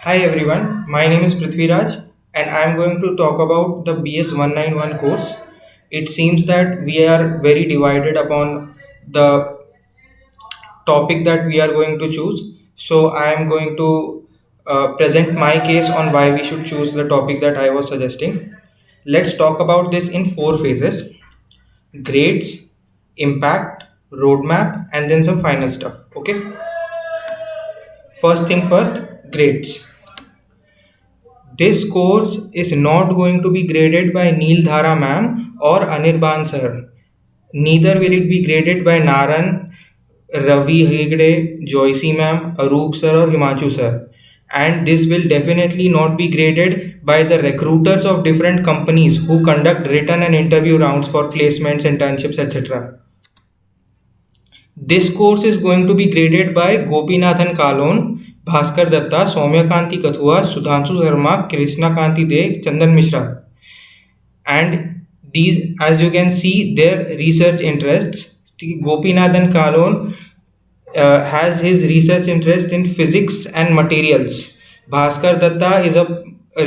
Hi everyone, my name is Prithviraj and I am going to talk about the BS 191 course. It seems that we are very divided upon the topic that we are going to choose. So I am going to present my case on why we should choose the topic that I was suggesting. Let's talk about this in four phases: grades, impact, roadmap, and then some final stuff. Okay, first thing first, grades. This course is not going to be graded by Neil Dhara ma'am or Anirban sir. Neither will it be graded by Naran, Ravi Hegde, Joycey ma'am, Arup sir or Himanshu sir. And this will definitely not be graded by the recruiters of different companies who conduct written and interview rounds for placements, internships, etc. This course is going to be graded by Gopinathan Kalon, Bhaskar Datta, Soumya Kanti Kathua, Sudhanshu Sharma, Krishna Kanti De, Chandan Mishra. And these, as you can see, their research interests. Gopinathan Kalon has his research interest in physics and materials. Bhaskar Datta is a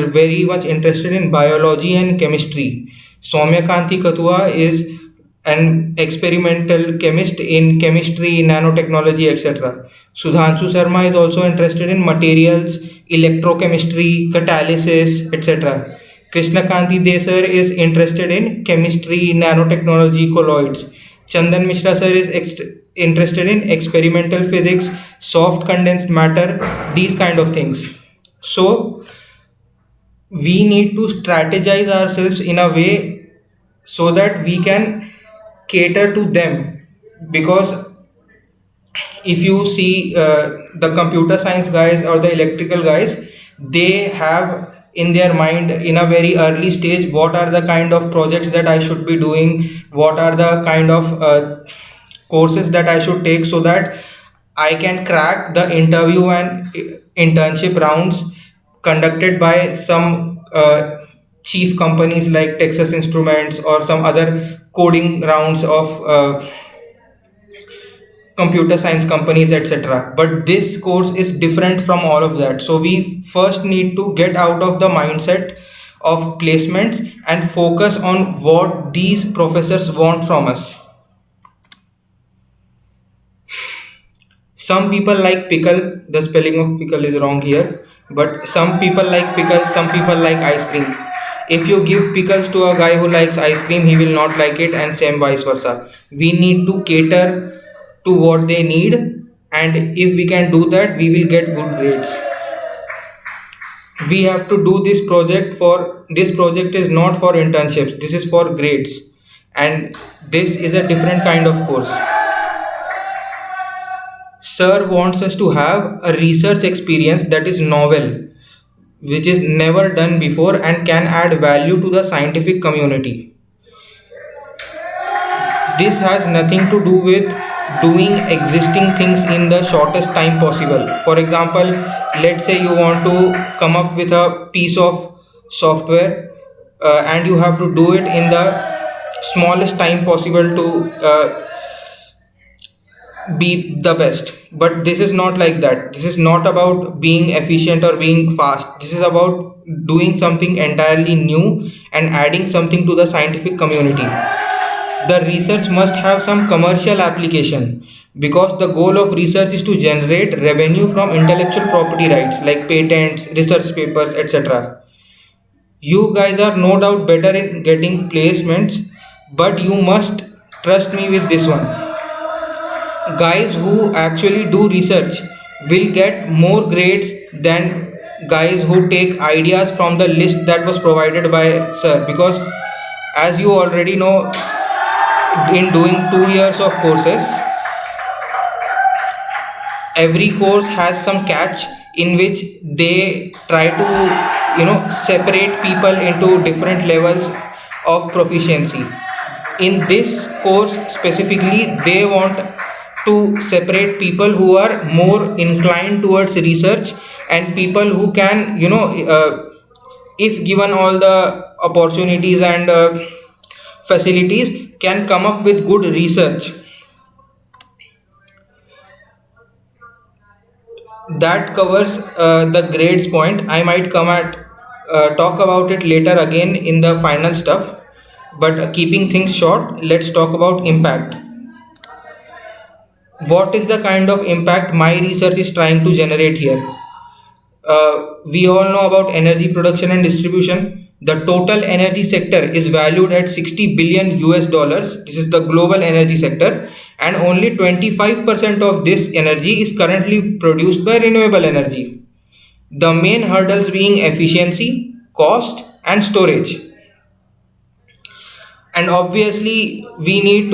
very much interested in biology and chemistry. Soumya Kanti Kathua is an experimental chemist in chemistry, nanotechnology, etc. Sudhanshu Sharma is also interested in materials, electrochemistry, catalysis, etc. Krishna Kanti Desar is interested in chemistry, nanotechnology, colloids. Chandan Mishra sir is interested in experimental physics, soft condensed matter, these kind of things. So we need to strategize ourselves in a way so that we can cater to them, because if you see the computer science guys or the electrical guys, they have in their mind in a very early stage what are the kind of projects that I should be doing, what are the kind of courses that I should take so that I can crack the interview and internship rounds conducted by some chief companies like Texas Instruments or some other coding rounds of computer science companies, etc. But this course is different from all of that. So we first need to get out of the mindset of placements and focus on what these professors want from us. Some people like pickle, the spelling of pickle is wrong here, but some people like pickle, some people like ice cream. If you give pickles to a guy who likes ice cream, he will not like it, and same vice versa. We need to cater to what they need, and if we can do that, we will get good grades. We have to do this project for this project is not for internships, this is for grades, and this is a different kind of course. Sir wants us to have a research experience that is novel, which is never done before and can add value to the scientific community. This has nothing to do with doing existing things in the shortest time possible. For example, let's say you want to come up with a piece of software, and you have to do it in the smallest time possible to be the best. But this is not like that. This is not about being efficient or being fast. This is about doing something entirely new and adding something to the scientific community. The research must have some commercial application, because the goal of research is to generate revenue from intellectual property rights like patents, research papers, etc. You guys are no doubt better in getting placements, but you must trust me with this one. Guys who actually do research will get more grades than guys who take ideas from the list that was provided by sir, because as you already know, in doing 2 years of courses, every course has some catch in which they try to separate people into different levels of proficiency. In this course specifically, they want to separate people who are more inclined towards research and people who can if given all the opportunities and facilities, can come up with good research. That covers the grades point. I might come at talk about it later again in the final stuff, but keeping things short, let's talk about impact. What is the kind of impact my research is trying to generate here? We all know about energy production and distribution. The total energy sector is valued at 60 billion US dollars. This is the global energy sector, and only 25% of this energy is currently produced by renewable energy. The main hurdles being efficiency, cost, and storage. And obviously, we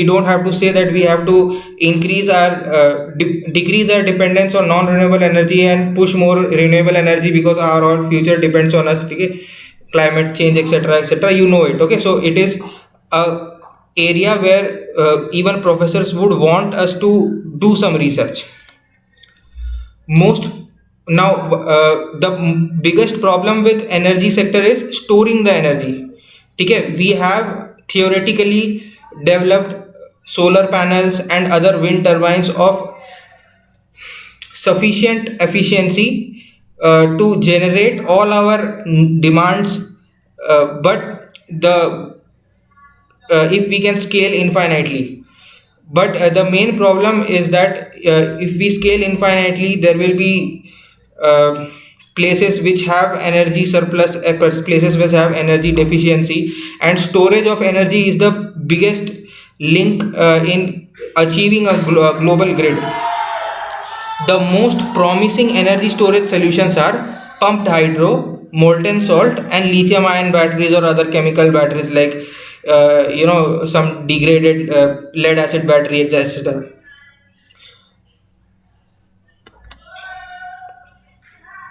don't have to say that we have to decrease our dependence on non-renewable energy and push more renewable energy because our all future depends on us. Okay? Climate change, etc., etc. You know it. Okay, so it is a area where even professors would want us to do some research. Most now The biggest problem with energy sector is storing the energy. Okay, we have theoretically developed solar panels and other wind turbines of sufficient efficiency to generate all our demands, but the if we can scale infinitely. But the main problem is that if we scale infinitely, there will be places which have energy surplus, places which have energy deficiency, and storage of energy is the biggest link in achieving a global grid. The most promising energy storage solutions are pumped hydro, molten salt, and lithium ion batteries or other chemical batteries like some degraded lead acid battery, etc.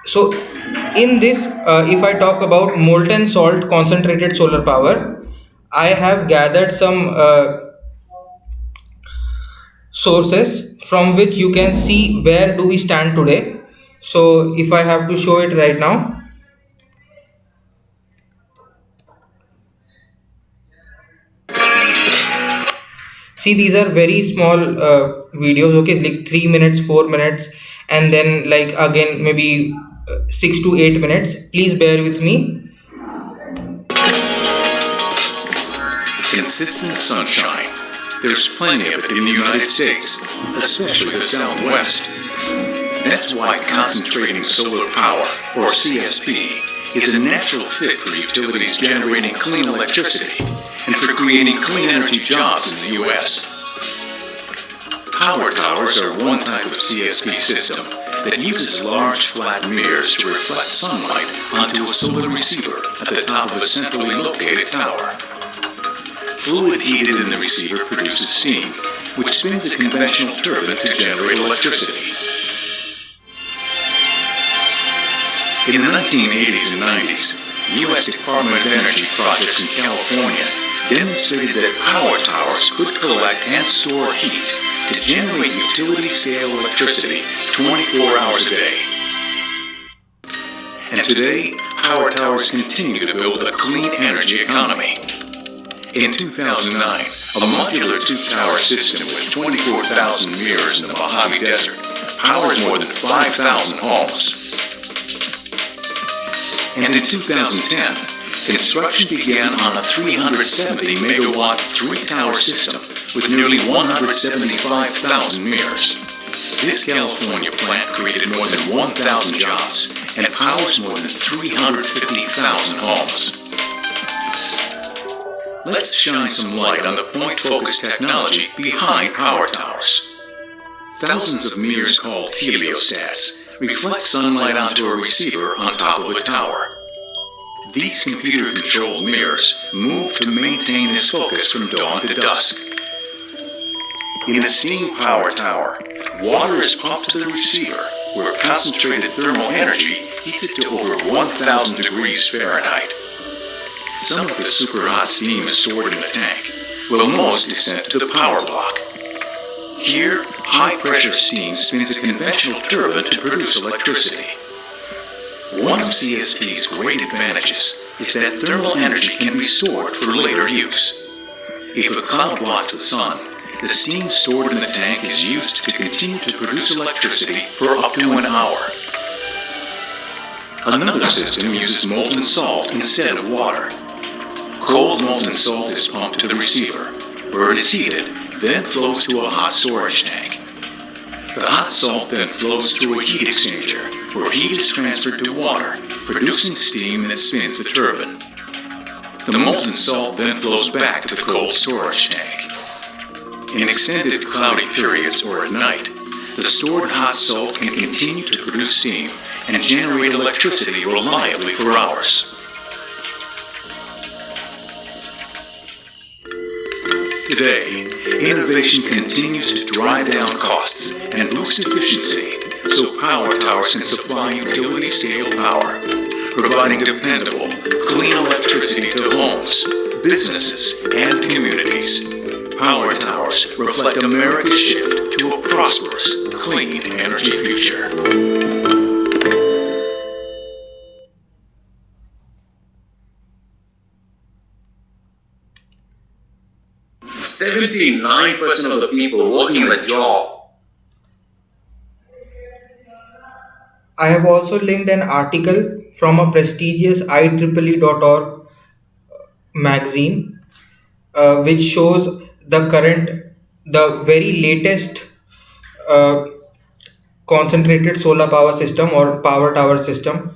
So, in this, if I talk about molten salt concentrated solar power, I have gathered some sources from which you can see where do we stand today. So, if I have to show it right now, see, these are very small videos. Okay, like 3 minutes, 4 minutes, and then like again maybe 6 to 8 minutes. Please bear with me. Consistent sunshine. There's plenty of it in the United States, especially the Southwest. That's why concentrating solar power, or CSP, is a natural fit for utilities generating clean electricity and for creating clean energy jobs in the U.S. Power towers are one type of CSP system that uses large flat mirrors to reflect sunlight onto a solar receiver at the top of a centrally located tower. Fluid heated in the receiver produces steam, which spins a conventional turbine to generate electricity. In the 1980s and 90s, U.S. Department of Energy projects in California demonstrated that power towers could collect and store heat to generate utility-scale electricity 24 hours a day. And today, power towers continue to build a clean energy economy. In 2009, a modular two-tower system with 24,000 mirrors in the Mojave Desert powers more than 5,000 homes. And in 2010, construction began on a 370-megawatt three-tower system with nearly 175,000 mirrors. This California plant created more than 1,000 jobs and powers more than 350,000 homes. Let's shine some light on the point-focused technology behind power towers. Thousands of mirrors called heliostats reflect sunlight onto a receiver on top of a tower. These computer-controlled mirrors move to maintain this focus from dawn to dusk. In a steam power tower, water is pumped to the receiver, where concentrated thermal energy heats it to over 1,000 degrees Fahrenheit. Some of the super-hot steam is stored in a tank, while most is sent to the power block. Here, high-pressure steam spins a conventional turbine to produce electricity. One of CSP's great advantages is that thermal energy can be stored for later use. If a cloud blocks the sun, the steam stored in the tank is used to continue to produce electricity for up to an hour. Another system uses molten salt instead of water. Cold molten salt is pumped to the receiver, where it is heated, then flows to a hot storage tank. The hot salt then flows through a heat exchanger, where heat is transferred to water, producing steam that spins the turbine. The molten salt then flows back to the cold storage tank. In extended cloudy periods or at night, the stored hot salt can continue to produce steam and generate electricity reliably for hours. Today, innovation continues to drive down costs and boost efficiency so power towers can supply utility-scale power, providing dependable, clean electricity to homes, businesses, and communities. Power towers reflect America's shift to a prosperous, clean energy future. %79% of the people working in the job. I have also linked an article from a prestigious IEEE.org magazine, which shows the very latest uh, concentrated solar power system or power tower system.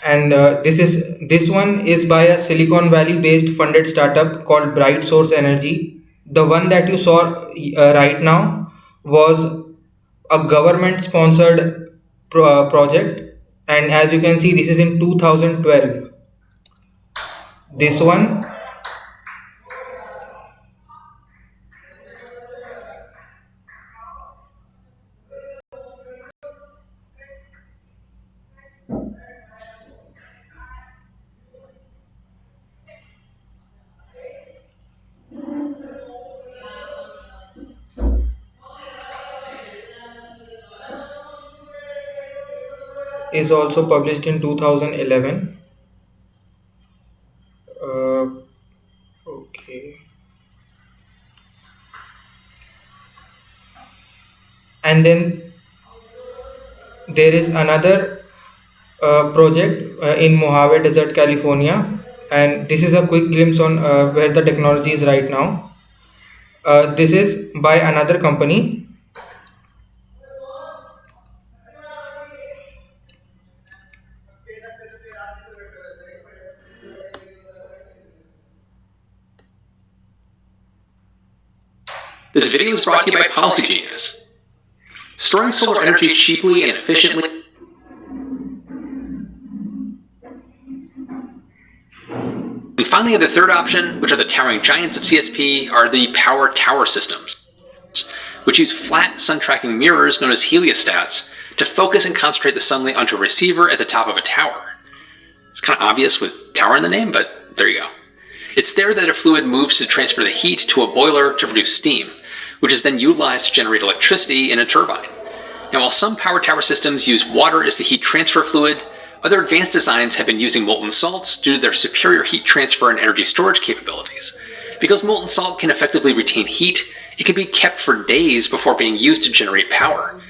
And this one is by a Silicon Valley based funded startup called Bright Source Energy. The one that you saw right now was a government sponsored project, and as you can see, this is in 2012. This one is also published in 2011. Okay. And then there is another project in Mojave Desert, California, and this is a quick glimpse on where the technology is right now. This is by another company. This video is brought to you by Policy Genius. Storing solar energy cheaply and efficiently. And finally, the third option, which are the towering giants of CSP, are the power tower systems, which use flat sun-tracking mirrors known as heliostats to focus and concentrate the sunlight onto a receiver at the top of a tower. It's kind of obvious with tower in the name, but there you go. It's there that a fluid moves to transfer the heat to a boiler to produce steam, which is then utilized to generate electricity in a turbine. Now, while some power tower systems use water as the heat transfer fluid, other advanced designs have been using molten salts due to their superior heat transfer and energy storage capabilities. Because molten salt can effectively retain heat, it can be kept for days before being used to generate power.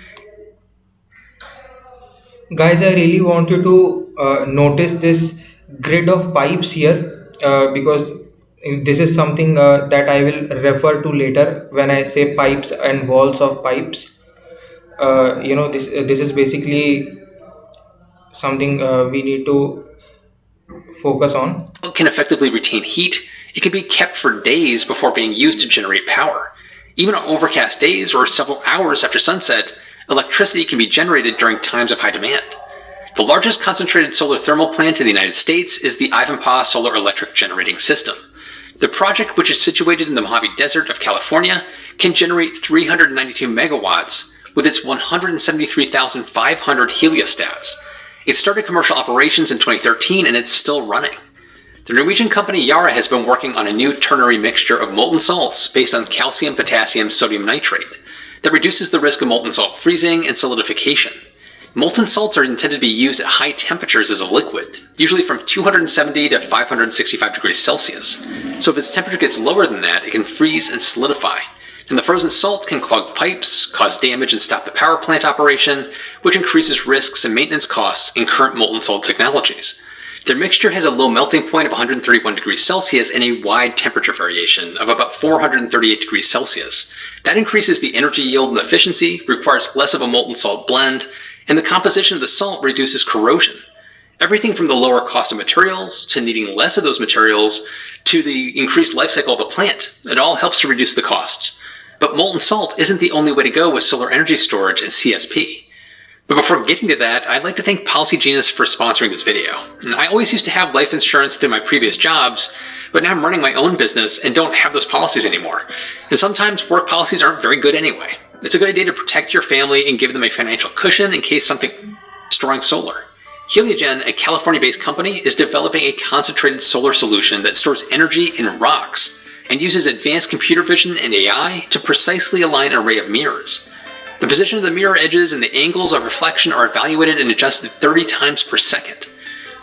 Guys, I really want you to notice this grid of pipes here, because this is something that I will refer to later when I say pipes and walls of pipes. This is basically something we need to focus on. It can effectively retain heat. It can be kept for days before being used to generate power. Even on overcast days or several hours after sunset, electricity can be generated during times of high demand. The largest concentrated solar thermal plant in the United States is the Ivanpah Solar Electric Generating System. The project, which is situated in the Mojave Desert of California, can generate 392 megawatts with its 173,500 heliostats. It started commercial operations in 2013 and it's still running. The Norwegian company Yara has been working on a new ternary mixture of molten salts based on calcium, potassium, sodium nitrate that reduces the risk of molten salt freezing and solidification. Molten salts are intended to be used at high temperatures as a liquid, usually from 270 to 565 degrees Celsius. So if its temperature gets lower than that, it can freeze and solidify. And the frozen salt can clog pipes, cause damage, and stop the power plant operation, which increases risks and maintenance costs in current molten salt technologies. Their mixture has a low melting point of 131 degrees Celsius and a wide temperature variation of about 438 degrees Celsius. That increases the energy yield and efficiency, requires less of a molten salt blend, and the composition of the salt reduces corrosion. Everything from the lower cost of materials, to needing less of those materials, to the increased life cycle of the plant. It all helps to reduce the costs. But molten salt isn't the only way to go with solar energy storage and CSP. But before getting to that, I'd like to thank Policygenius for sponsoring this video. I always used to have life insurance through my previous jobs, but now I'm running my own business and don't have those policies anymore. And sometimes work policies aren't very good anyway. It's a good idea to protect your family and give them a financial cushion in case something storing solar. Heliogen, a California-based company, is developing a concentrated solar solution that stores energy in rocks and uses advanced computer vision and AI to precisely align an array of mirrors. The position of the mirror edges and the angles of reflection are evaluated and adjusted 30 times per second.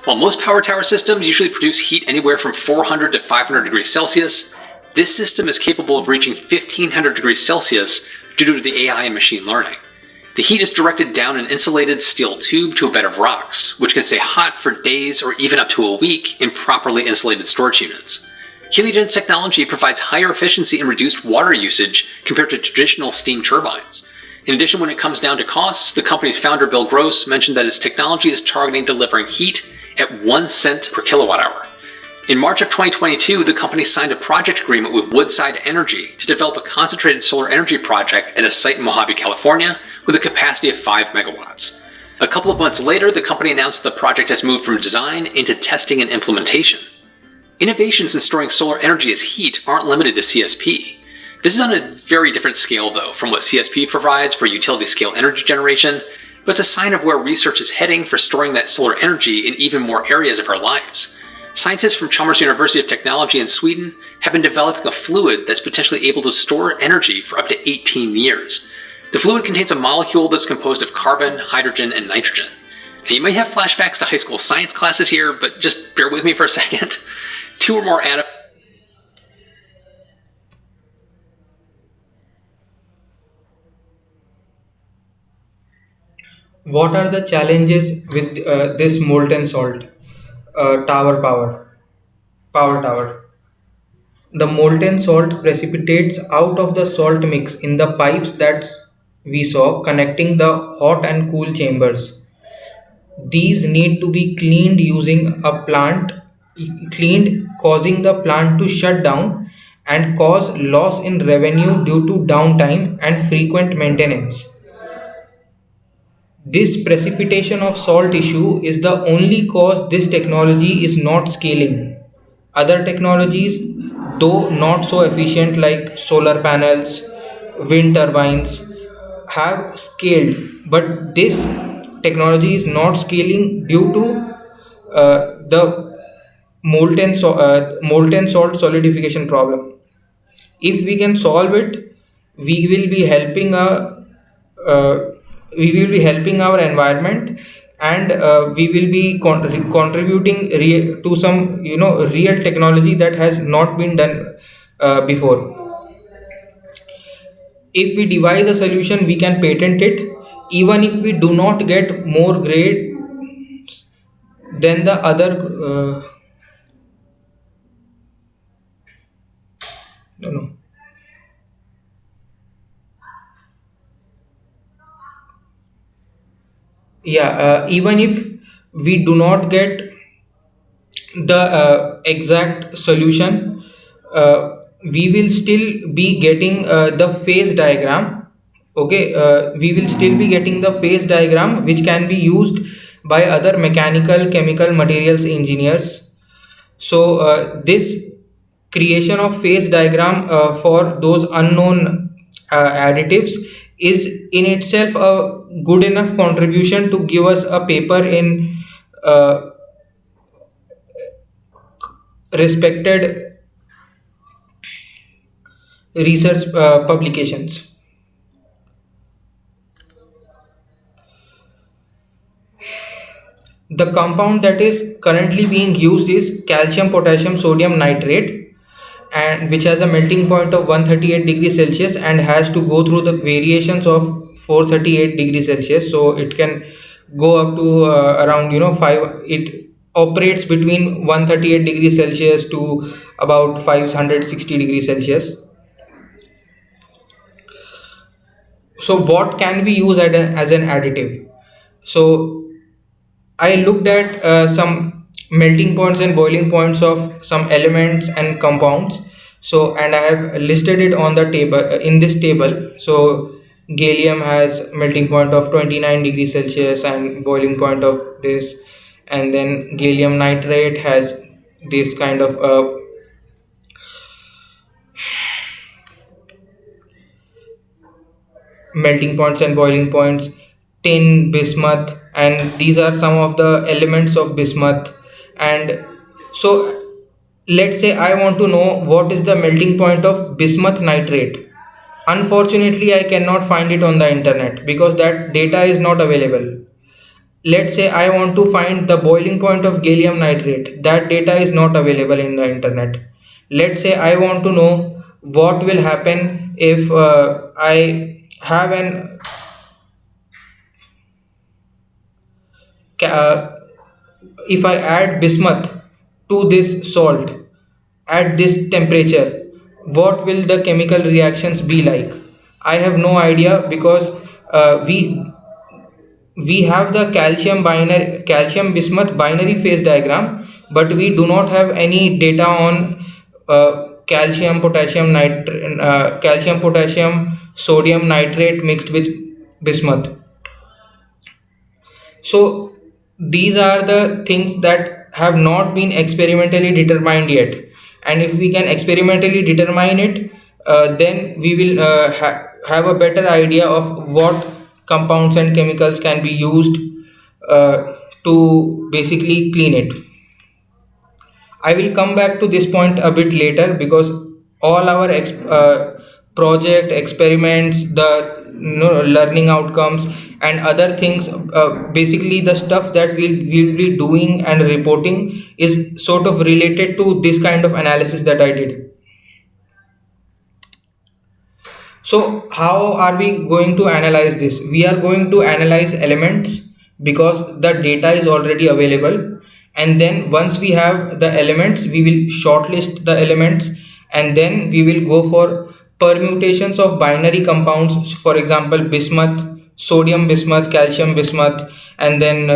While most power tower systems usually produce heat anywhere from 400 to 500 degrees Celsius, this system is capable of reaching 1500 degrees Celsius due to the AI and machine learning. The heat is directed down an insulated steel tube to a bed of rocks, which can stay hot for days or even up to a week in properly insulated storage units. Heliogen's technology provides higher efficiency and reduced water usage compared to traditional steam turbines. In addition, when it comes down to costs, the company's founder Bill Gross mentioned that its technology is targeting delivering heat at 1 cent per kilowatt hour. In March of 2022, the company signed a project agreement with Woodside Energy to develop a concentrated solar energy project at a site in Mojave, California, with a capacity of 5 megawatts. A couple of months later, the company announced the project has moved from design into testing and implementation. Innovations in storing solar energy as heat aren't limited to CSP. This is on a very different scale, though, from what CSP provides for utility-scale energy generation, but it's a sign of where research is heading for storing that solar energy in even more areas of our lives. Scientists from Chalmers University of Technology in Sweden have been developing a fluid that's potentially able to store energy for up to 18 years. The fluid contains a molecule that's composed of carbon, hydrogen, and nitrogen. Now, you might have flashbacks to high school science classes here, but just bear with me for a second. 2 or more atoms. What are the challenges with this molten salt power tower? The molten salt precipitates out of the salt mix in the pipes that we saw connecting the hot and cool chambers. These need to be cleaned using a plant cleaned, causing the plant to shut down and cause loss in revenue due to downtime and frequent maintenance. This precipitation of salt issue is the only cause this technology is not scaling. Other technologies, though not so efficient like solar panels, wind turbines, have scaled, but this technology is not scaling due to the molten salt solidification problem. If we can solve it, we will be helping uh, our environment, and we will be contributing to some real technology that has not been done before. If we devise a solution, we can patent it, even if we do not get more grade than the other. No, no. Yeah, even if we do not get the exact solution, we will still be getting the phase diagram. Okay, we will still be getting the phase diagram, which can be used by other mechanical, chemical, materials engineers. So this creation of phase diagram for those unknown additives is in itself a good enough contribution to give us a paper in uh, respected research publications. The compound that is currently being used is calcium potassium sodium nitrate, and which has a melting point of 138 degrees Celsius and has to go through the variations of 438 degrees Celsius. So it can go up to around 5. It operates between 138 degrees Celsius to about 560 degrees Celsius. So what can we use as an additive? So I looked at some melting points and boiling points of some elements and compounds. So, and I have listed it on the table in this table. So gallium has melting point of 29 degrees Celsius and boiling point of this, and then gallium nitrate has this kind of melting points and boiling points. Tin, bismuth, and these are some of the elements of bismuth. And so let's say I want to know what is the melting point of bismuth nitrate. Unfortunately, I cannot find it on the internet because that data is not available. Let's say I want to find the boiling point of gallium nitrate. That data is not available in the internet. Let's say I want to know what will happen if I have an if I add bismuth to this salt at this temperature, what will the chemical reactions be like? I have no idea because we have the calcium bismuth binary phase diagram, but we do not have any data on calcium potassium sodium nitrate mixed with bismuth. So these are the things that have not been experimentally determined yet, and if we can experimentally determine it, then we will have a better idea of what compounds and chemicals can be used to basically clean it. I will come back to this point a bit later because all our project experiments, the learning outcomes and other things, basically the stuff that we'll be doing and reporting is sort of related to this kind of analysis that I did. So how are we going to analyze this? We are going to analyze elements because the data is already available, and then once we have the elements, we will shortlist the elements, and then we will go for permutations of binary compounds. For example, bismuth, sodium bismuth, calcium bismuth, and then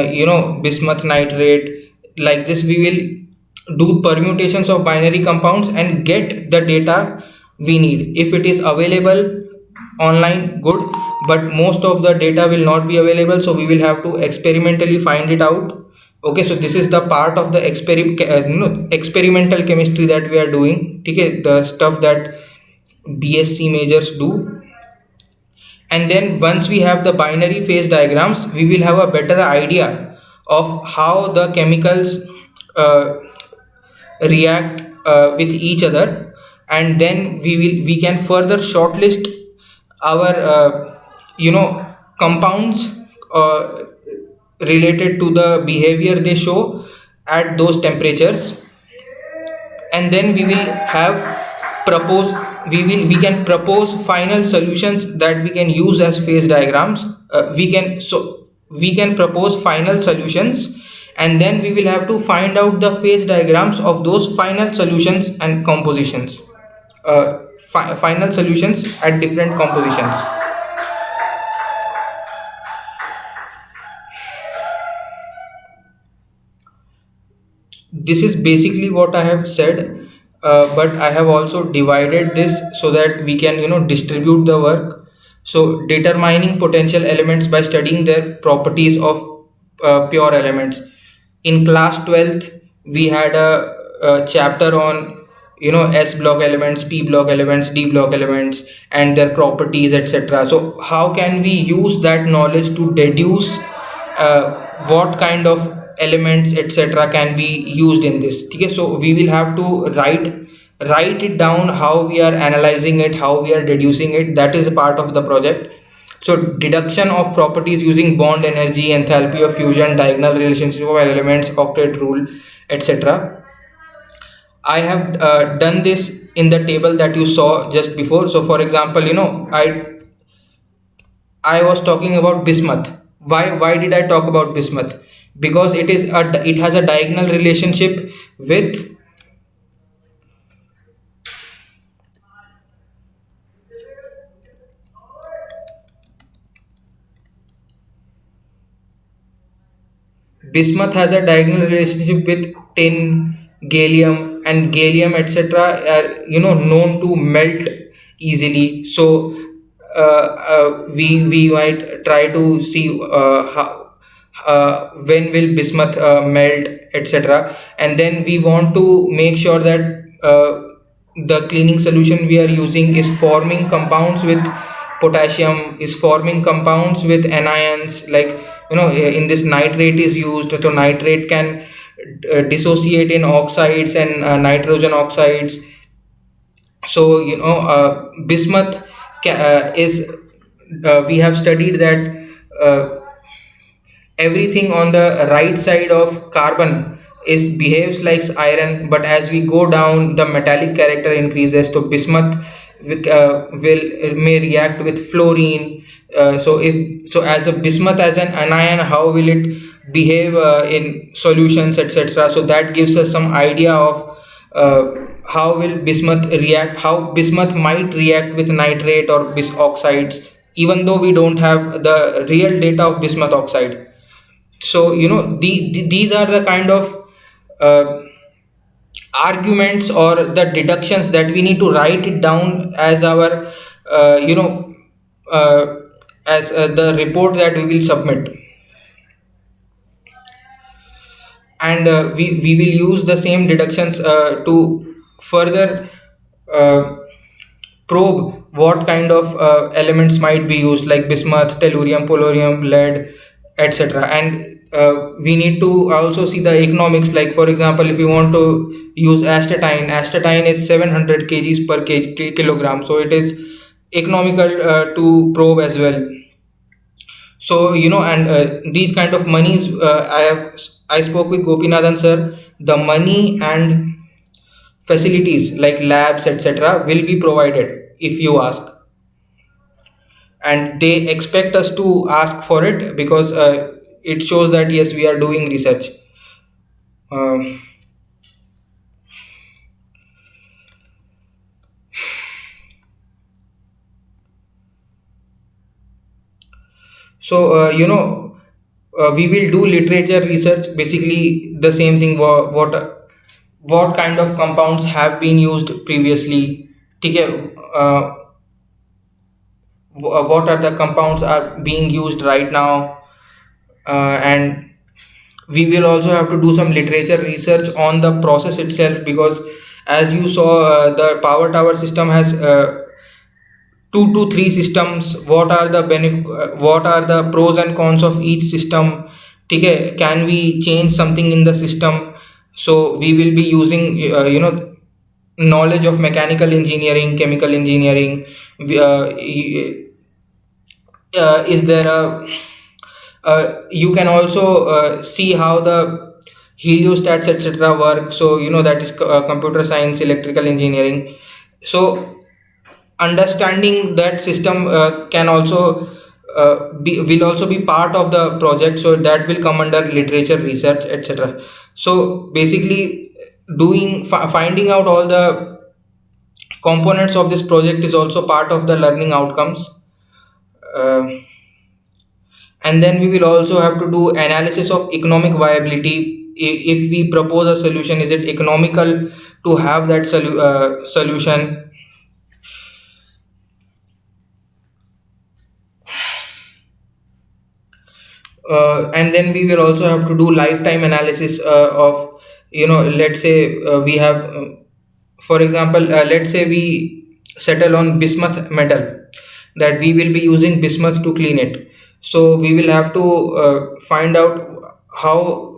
bismuth nitrate. Like this, we will do permutations of binary compounds and get the data we need. If it is available online, good, but most of the data will not be available, so we will have to experimentally find it out. Okay, so this is the part of the experimental chemistry that we are doing. Okay, the stuff that BSc majors do. And then once we have the binary phase diagrams, we will have a better idea of how the chemicals react with each other, and then we can further shortlist our compounds related to the behavior they show at those temperatures, and then we will have propose we can propose final solutions that we can use as phase diagrams. We can propose final solutions, and then we will have to find out the phase diagrams of those final solutions and compositions, final solutions at different compositions. This is basically what I have said, but I have also divided this so that we can distribute the work. So determining potential elements by studying their properties of pure elements. In class 12th we had a chapter on S block elements, P block elements, D block elements and their properties, etc. So how can we use that knowledge to deduce what kind of elements, etc. can be used in this? Okay, so we will have to write it down, how we are analyzing it, how we are deducing it. That is a part of the project. So deduction of properties using bond energy, enthalpy of fusion, diagonal relationship of elements, octet rule, etc. I have done this in the table that you saw just before. So for example, I was talking about bismuth. Why did I talk about bismuth? Because it has a diagonal relationship with bismuth has a diagonal relationship with tin, gallium, and gallium, etc. are known to melt easily. So we might try to see when will bismuth melt, etc. And then we want to make sure that the cleaning solution we are using is forming compounds with potassium, is forming compounds with anions, like in this nitrate is used. So nitrate can dissociate in oxides and nitrogen oxides. So bismuth is we have studied that everything on the right side of carbon is behaves like iron, but as we go down the metallic character increases. So bismuth will may react with fluorine. So as a bismuth as an anion, how will it behave in solutions, etc. So that gives us some idea of how will bismuth react, how bismuth might react with nitrate or bis oxides, even though we don't have the real data of bismuth oxide. So these are the kind of uh, arguments or the deductions that we need to write it down as our uh, you know uh, as the report that we will submit. And we will use the same deductions to further uh, probe what kind of elements might be used, like bismuth, tellurium, polonium, lead, etc. And we need to also see the economics. Like for example, if you want to use astatine is 700 kgs per kilogram, so it is economical to probe as well. So and these kind of monies, I spoke with Gopinathan sir. The money and facilities like labs, etc., will be provided if you ask, and they expect us to ask for it because it shows that yes, we are doing research. Um so we will do literature research, basically the same thing. What kind of compounds have been used previously, okay? What are the compounds are being used right now, and we will also have to do some literature research on the process itself, because as you saw, the power tower system has 2 to 3 systems. What are the pros and cons of each system, okay? Can we change something in the system? So we will be using knowledge of mechanical engineering, chemical engineering. Is there a you can also see how the heliostats, etc., work. So that is computer science, electrical engineering. So understanding that system can also will also be part of the project, so that will come under literature research, etc. So basically finding out all the components of this project is also part of the learning outcomes. uh, and then we will also have to do analysis of economic viability. If we propose a solution, is it economical to have that solution? And then we will also have to do lifetime analysis of, let's say we have for example, let's say we settle on bismuth metal, that we will be using bismuth to clean it. So we will have to find out how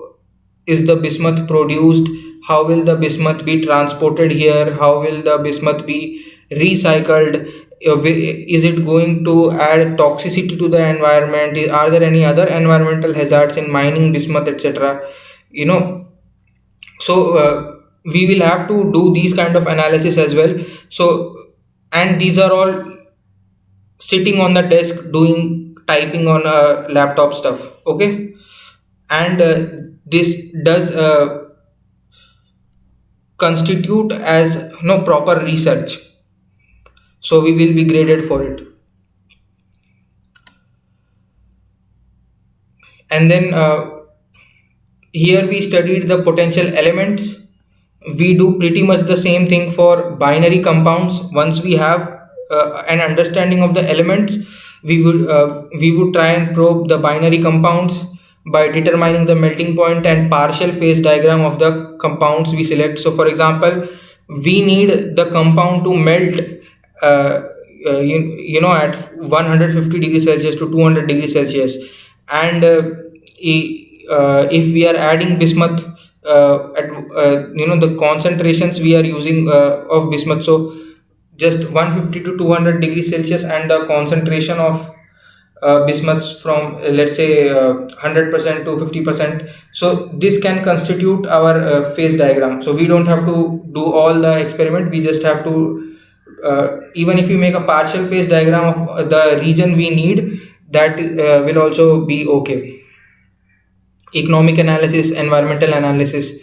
is the bismuth produced, how will the bismuth be transported here, how will the bismuth be recycled, Is it going to add toxicity to the environment? Are there any other environmental hazards in mining bismuth, etc.? You know, so we will have to do these kind of analysis as well. So, and these are all sitting on the desk doing typing on laptop stuff. Okay, and this does constitute as proper research, so we will be graded for it. And then here we studied the potential elements. We do pretty much the same thing for binary compounds. Once we have an understanding of the elements, we would try and probe the binary compounds by determining the melting point and partial phase diagram of the compounds we select. So for example, we need the compound to melt at 150 degrees Celsius to 200 degrees Celsius. And if we are adding bismuth at the concentrations we are using of bismuth, so just 150 to 200 degrees Celsius, and the concentration of bismuths from let's say 100% to 50%. So this can constitute our phase diagram. So we don't have to do all the experiment. We just have to even if you make a partial phase diagram of the region we need, that will also be okay. Economic analysis, environmental analysis,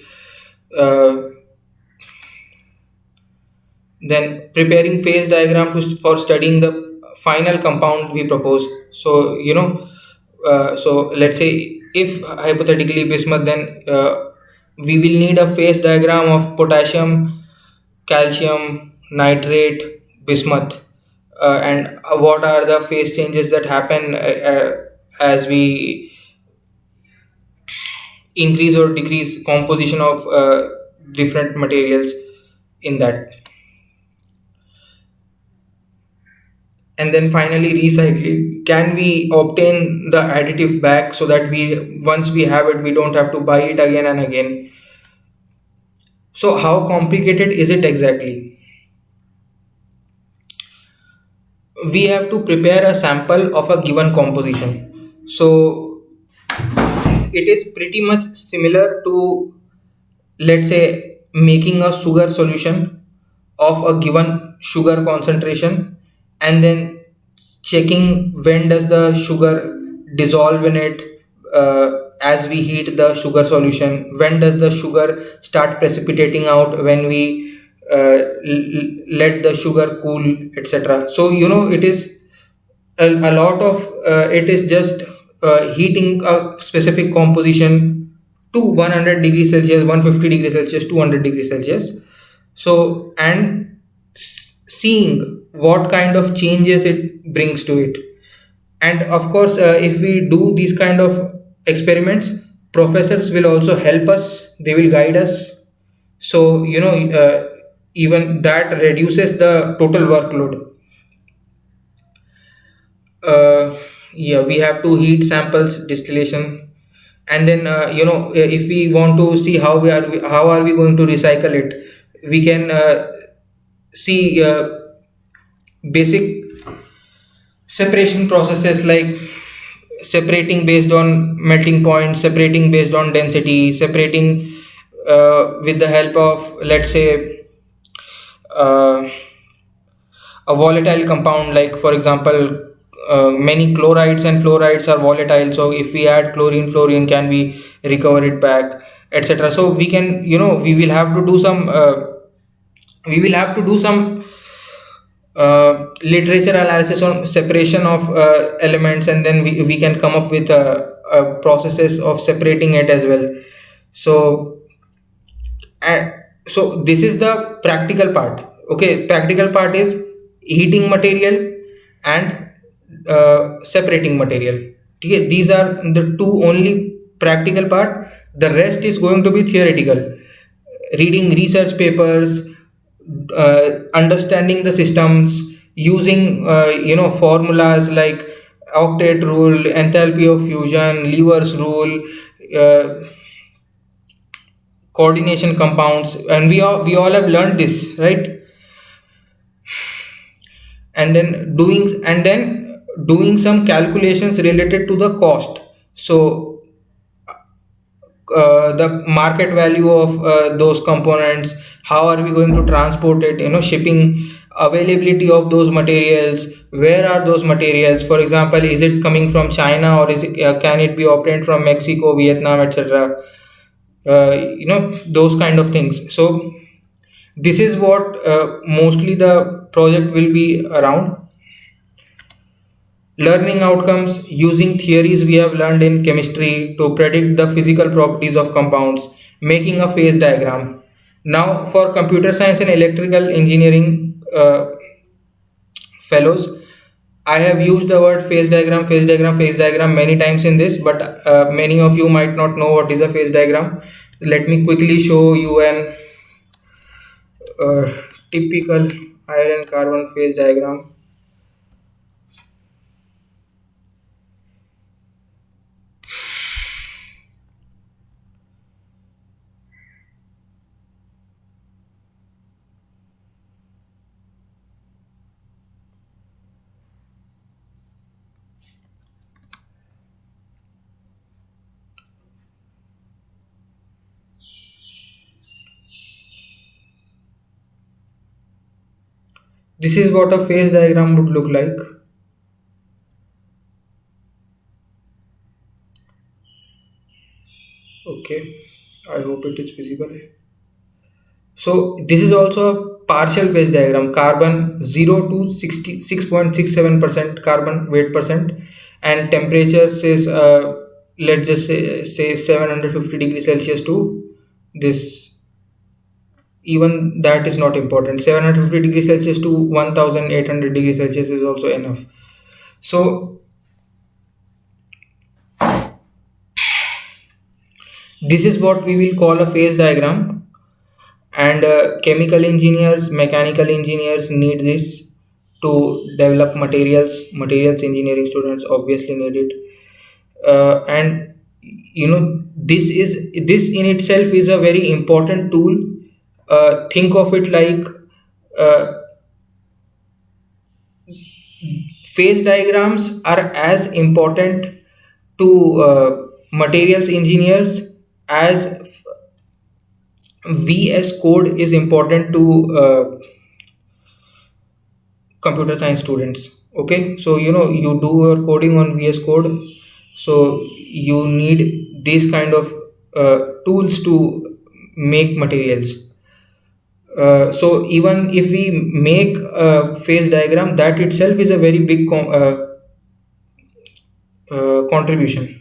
then preparing phase diagram for studying the final compound we propose. So so let's say if hypothetically bismuth, then we will need a phase diagram of potassium, calcium, nitrate, bismuth, and what are the phase changes that happen as we increase or decrease composition of different materials in that. And then finally, recycling. Can we obtain the additive back so that once we have it, we don't have to buy it again and again? So how complicated is it exactly? We have to prepare a sample of a given composition. So it is pretty much similar to, let's say, making a sugar solution of a given sugar concentration, and then checking when does the sugar dissolve in it as we heat the sugar solution, when does the sugar start precipitating out when we let the sugar cool, etc. So it is a lot of it is just heating a specific composition to 100 degrees Celsius, 150 degrees Celsius, 200 degrees Celsius. So, and seeing what kind of changes it brings to it. And of course, if we do these kind of experiments, professors will also help us, they will guide us. So even that reduces the total workload. Yeah, we have to heat samples, distillation, and then if we want to see how are we going to recycle it, we can see basic separation processes, like separating based on melting point, separating based on density, separating with the help of, let's say, a volatile compound, like for example, many chlorides and fluorides are volatile, so if we add chlorine, fluorine, can we recover it back, etc. So we can we will have to do some literature analysis on separation of elements, and then we can come up with processes of separating it as well. So so this is the practical part. Okay, practical part is heating material and separating material. Okay, these are the two only practical part. The rest is going to be theoretical, reading research papers, understanding the systems, using formulas like octet rule, enthalpy of fusion, Lever's rule, coordination compounds, and we all have learned this, right? and then doing some calculations related to the cost. So the market value of those components, how are we going to transport it, shipping, availability of those materials, where are those materials, for example, is it coming from China, or can it be obtained from Mexico, Vietnam, etc. Those kind of things. So this is what mostly the project will be around. Learning outcomes using theories we have learned in chemistry to predict the physical properties of compounds, making a phase diagram. Now, for computer science and electrical engineering fellows, I have used the word phase diagram, phase diagram, phase diagram many times in this, but many of you might not know what is a phase diagram. Let me quickly show you an typical iron carbon phase diagram. This is what a phase diagram would look like. Okay, I hope it is visible. So this is also a partial phase diagram, carbon 0 to 66.67% carbon weight percent, and temperature says let's just say 750 degrees Celsius to this. Even that is not important. 750 degrees Celsius to 1800 degrees Celsius is also enough. So this is what we will call a phase diagram, and chemical engineers, mechanical engineers need this to develop materials engineering students obviously need it. And this in itself is a very important tool. Think of it like uh, phase diagrams are as important to materials engineers as VS Code is important to computer science students. Okay, so you do your coding on VS Code, so you need these kind of tools to make materials. So even if we make a phase diagram, that itself is a very big contribution.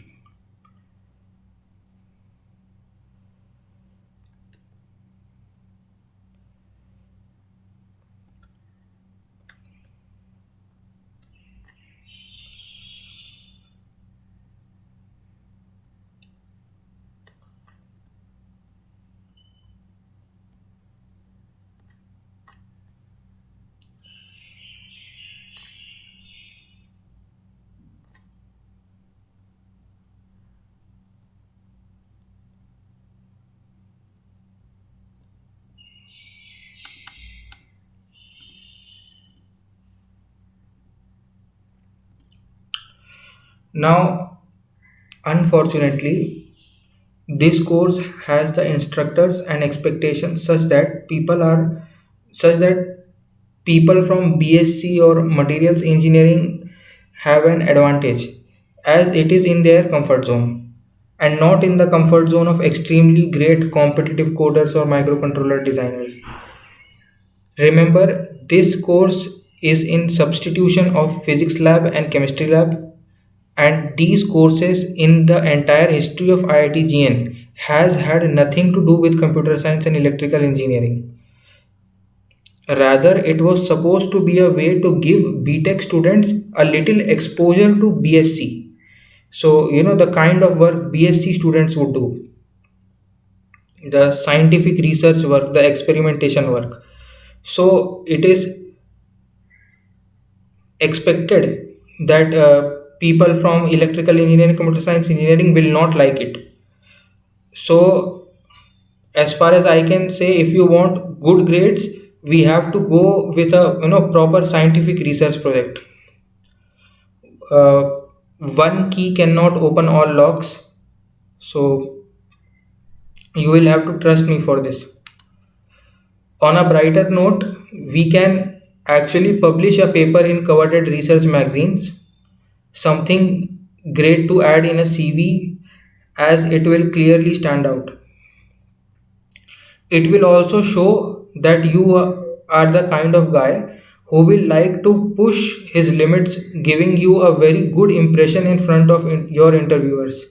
Now, unfortunately, this course has the instructors and expectations such that people from BSc or materials engineering have an advantage, as it is in their comfort zone and not in the comfort zone of extremely great competitive coders or microcontroller designers. Remember, this course is in substitution of physics lab and chemistry lab, and these courses in the entire history of IIT GN has had nothing to do with computer science and electrical engineering. Rather, it was supposed to be a way to give BTech students a little exposure to BSc. So, the kind of work BSc students would do, the scientific research work, the experimentation work. So, it is expected that people from electrical engineering, computer science engineering will not like it. So, as far as I can say, if you want good grades, we have to go with a proper scientific research project. uh, One key cannot open all locks, so you will have to trust me for this. On a brighter note, we can actually publish a paper in coveted research magazines, something great to add in a CV as it will clearly stand out. It will also show that you are the kind of guy who will like to push his limits, giving you a very good impression in front of your interviewers.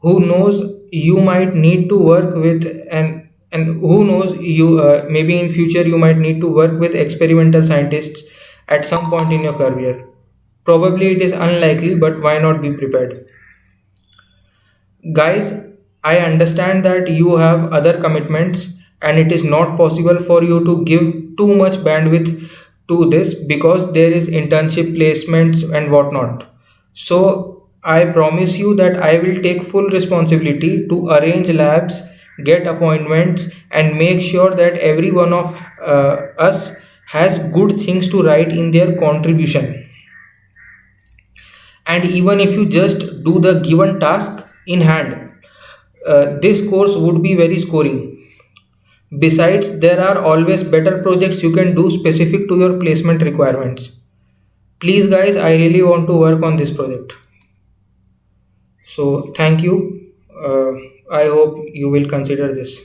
Who knows, you might need to work with and who knows, you maybe in future you might need to work with experimental scientists at some point in your career. Probably it is unlikely, but why not be prepared? Guys, I understand that you have other commitments and it is not possible for you to give too much bandwidth to this because there is internship placements and whatnot. So I promise you that I will take full responsibility to arrange labs, get appointments, and make sure that every one of us has good things to write in their contribution. And even if you just do the given task in hand, this course would be very scoring. Besides, there are always better projects you can do specific to your placement requirements. Please guys, I really want to work on this project. So thank you. I hope you will consider this.